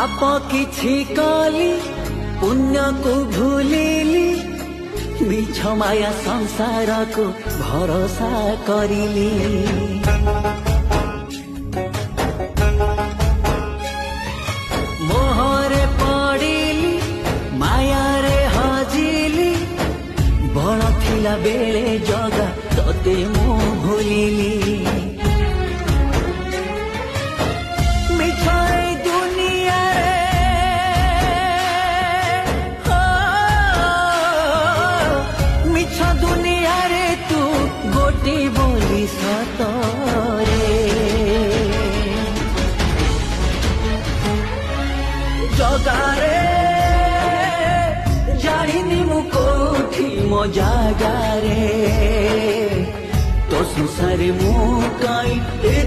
पाप किछि कली पुण्य को भूलिली मिछ माया संसार को भरोसा करिली मोहरे पड़िली माया रे हजिली बड़ थिला बेले जगा तोते मु भूलिली जगारे जानी मु कोठी मो जगारे तो संसारे मु